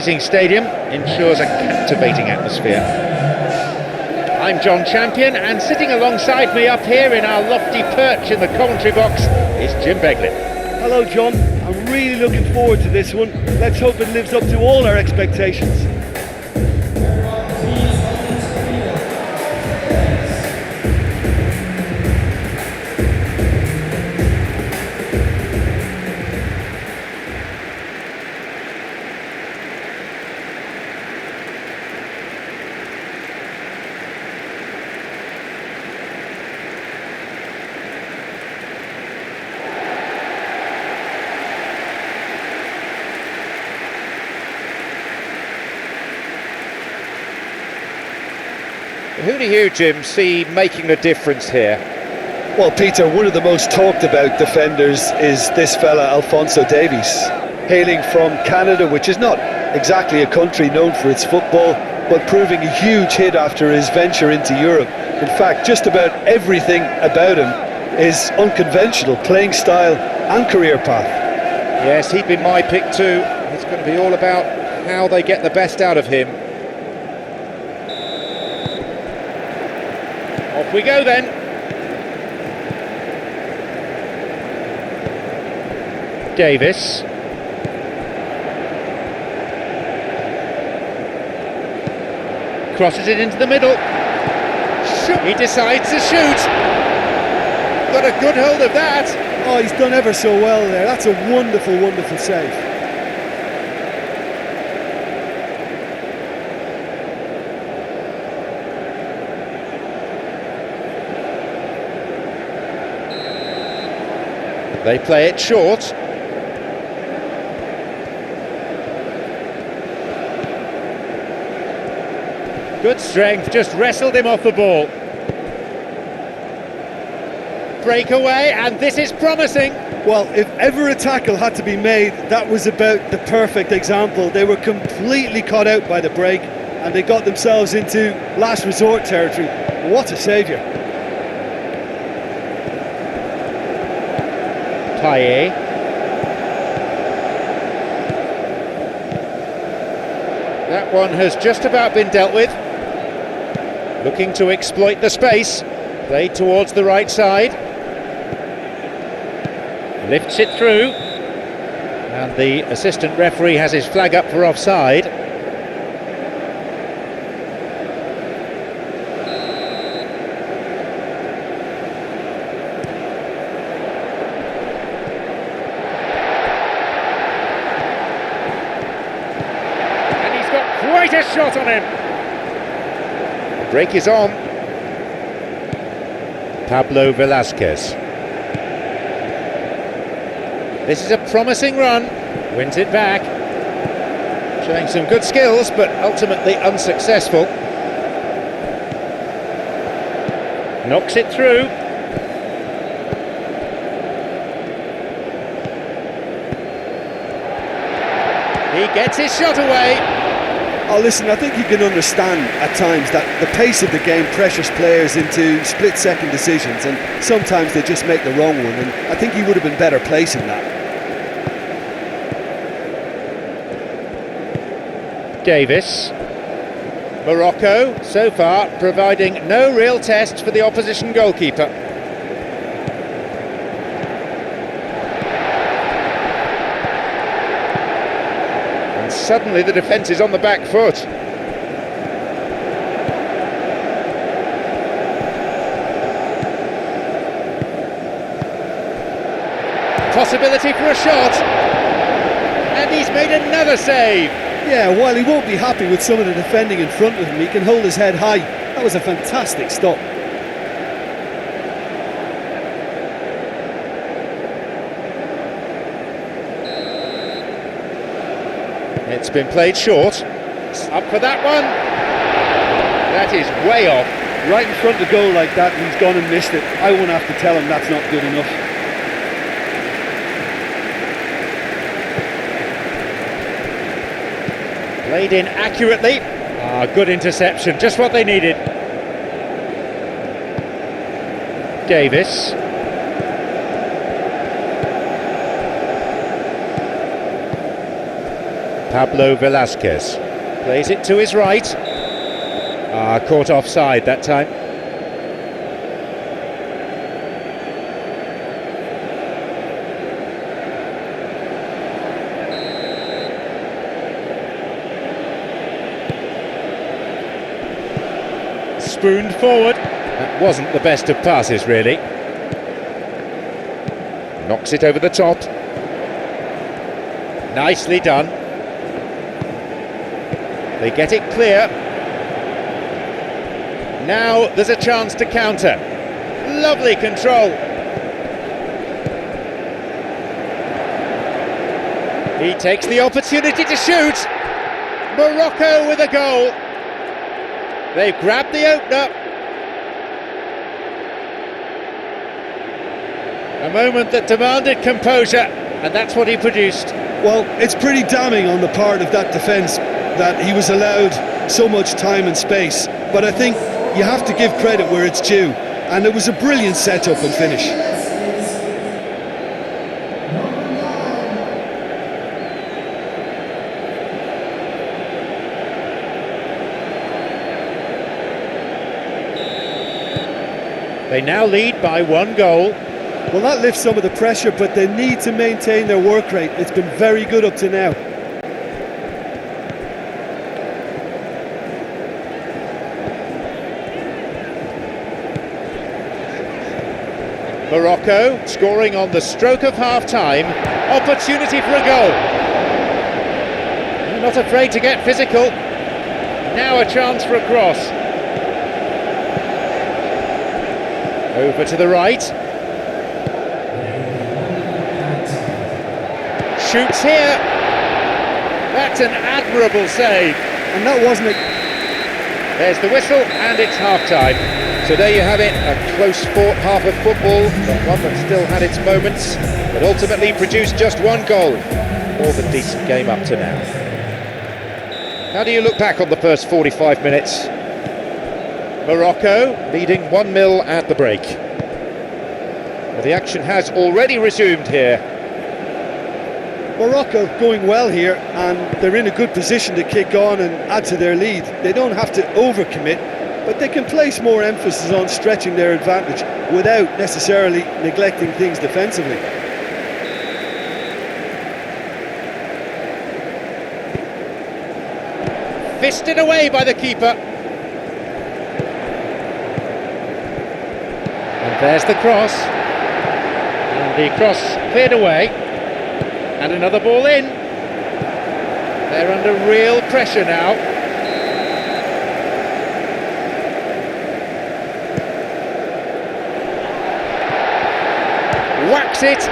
Stadium ensures a captivating atmosphere. I'm John Champion, and sitting alongside me up here in our lofty perch in the commentary box is Jim Beglin. Hello John, I'm really looking forward to this one. Let's hope it lives up to all our expectations. Who do you, Jim, see making the difference here? Well, Peter, one of the most talked about defenders is this fella, Alphonso Davies, hailing from Canada, which is not exactly a country known for its football, but proving a huge hit after his venture into Europe. In fact, just about everything about him is unconventional, playing style and career path. Yes, he'd be my pick too. It's going to be all about how they get the best out of him. Off we go then. Davis. Crosses it into the middle. He decides to shoot. Got a good hold of that. Oh, he's done ever so well there. That's a wonderful, wonderful save. They play it short. Good strength, just wrestled him off the ball. Breakaway, and this is promising. Well, if ever a tackle had to be made, that was about the perfect example. They were completely caught out by the break, and they got themselves into last resort territory. What a saviour. Paye. That one has just about been dealt with. Looking to exploit the space. Played towards the right side. Lifts it through. And the assistant referee has his flag up for offside. Quite a shot on him. The break is on. Pablo Velasquez. This is a promising run. Wins it back. Showing some good skills, but ultimately unsuccessful. Knocks it through. He gets his shot away. Oh, listen, I think you can understand at times that the pace of the game pressures players into split-second decisions, and sometimes they just make the wrong one, and I think he would have been better placing that. Davis. Morocco, so far, providing no real test for the opposition goalkeeper. Suddenly the defence is on the back foot. Possibility for a shot. And he's made another save. Yeah, while he won't be happy with some of the defending in front of him, he can hold his head high. That was a fantastic stop. It's been played short. Up for that one. That is way off. Right in front of the goal like that, and he's gone and missed it. I won't have to tell him that's not good enough. Played in accurately. Good interception, just what they needed. Davis. Pablo Velasquez plays it to his right. Caught offside that time. Spooned forward. That wasn't the best of passes, really. Knocks it over the top. Nicely done. They get it clear. Now there's a chance to counter. Lovely control. He takes the opportunity to shoot. Morocco with a goal. They've grabbed the opener. A moment that demanded composure, and that's what he produced. Well, it's pretty damning on the part of that defence that he was allowed so much time and space. But I think you have to give credit where it's due, and it was a brilliant set-up and finish. They now lead by 1 goal. Well, that lifts some of the pressure, but they need to maintain their work rate. It's been very good up to now. Morocco scoring on the stroke of half-time. Opportunity for a goal. They're not afraid to get physical. Now a chance for a cross. Over to the right. Shoots here. That's an admirable save. And that wasn't a... There's the whistle, and it's half-time. So there you have it, a close-fought half of football, but one that still had its moments, but ultimately produced just 1 goal. More than decent game up to now. How do you look back on the first 45 minutes? Morocco leading 1-0 at the break. Well, the action has already resumed here. Morocco going well here, and they're in a good position to kick on and add to their lead. They don't have to overcommit, but they can place more emphasis on stretching their advantage without necessarily neglecting things defensively. Fisted away by the keeper. And there's the cross. And the cross cleared away. And another ball in. They're under real pressure now. Whacks it.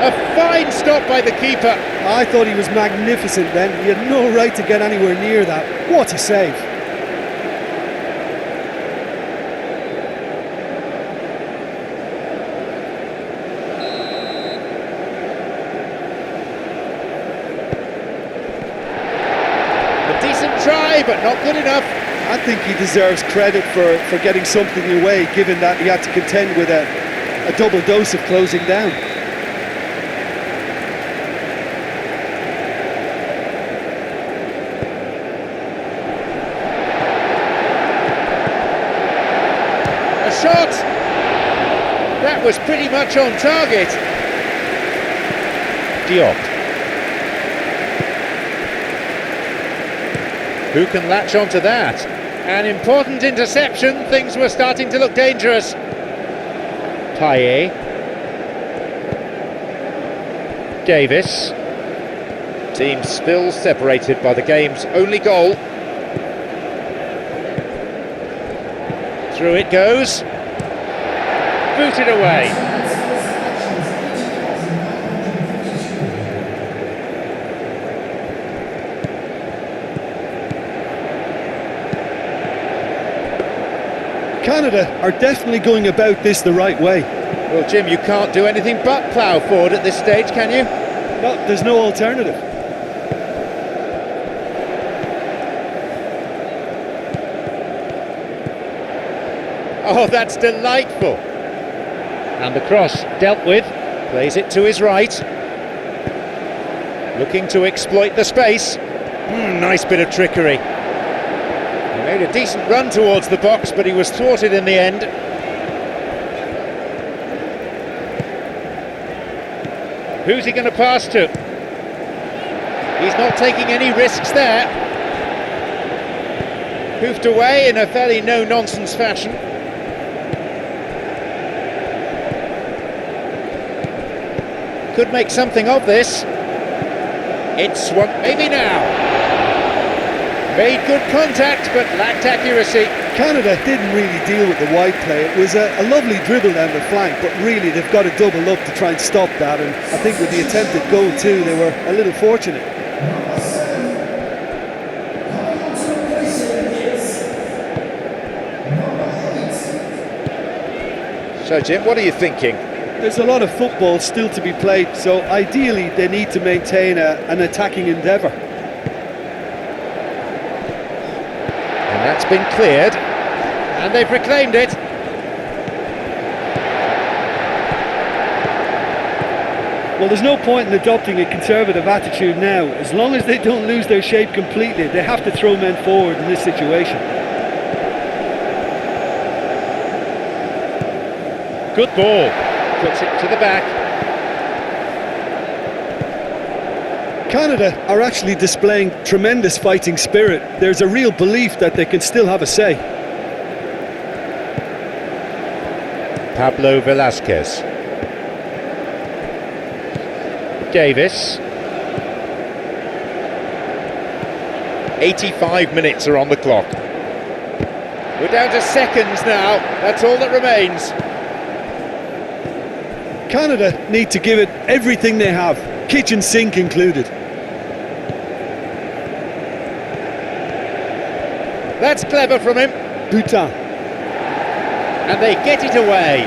A fine stop by the keeper. I thought he was magnificent then. He had no right to get anywhere near that. What a save. A decent try, but not good enough. I think he deserves credit for getting something away, given that he had to contend with a double dose of closing down. A shot! That was pretty much on target. Diop. Who can latch onto that? An important interception. Things were starting to look dangerous. Payet. Davis. Team still separated by the game's only goal. Through it goes. Booted away. Canada are definitely going about this the right way. Well, Jim, you can't do anything but plough forward at this stage, can you? No, there's no alternative. Oh, that's delightful. And the cross dealt with, plays it to his right. Looking to exploit the space. Nice bit of trickery. He made a decent run towards the box, but he was thwarted in the end. Who's he going to pass to? He's not taking any risks there. Hoofed away in a fairly no-nonsense fashion. Could make something of this. It's swung, maybe now. Made good contact, but lacked accuracy. Canada didn't really deal with the wide play. It was a lovely dribble down the flank, but really they've got to double up to try and stop that. And I think with the attempted goal too, they were a little fortunate. So Jim, what are you thinking? There's a lot of football still to be played, so ideally they need to maintain an attacking endeavour. And that's been cleared, and they've reclaimed it. Well, there's no point in adopting a conservative attitude now. As long as they don't lose their shape completely, they have to throw men forward in this situation. Good ball. Puts it to the back. Canada are actually displaying tremendous fighting spirit. There's a real belief that they can still have a say. Pablo Velasquez. Davis. 85 minutes are on the clock. We're down to seconds now. That's all that remains. Canada need to give it everything they have, kitchen sink included. That's clever from him. Bhutan. And they get it away.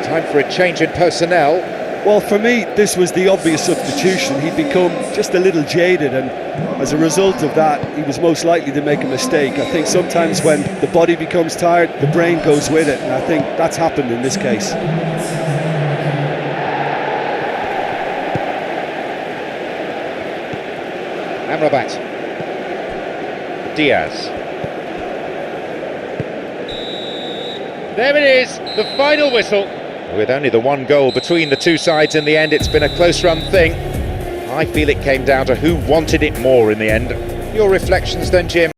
Time for a change in personnel. Well, for me, this was the obvious substitution. He'd become just a little jaded, and as a result of that, he was most likely to make a mistake. I think sometimes when the body becomes tired, the brain goes with it, and I think that's happened in this case. Amrabat. Diaz. There it is, the final whistle. With only the one goal between the two sides in the end, it's been a close-run thing. I feel it came down to who wanted it more in the end. Your reflections then, Jim?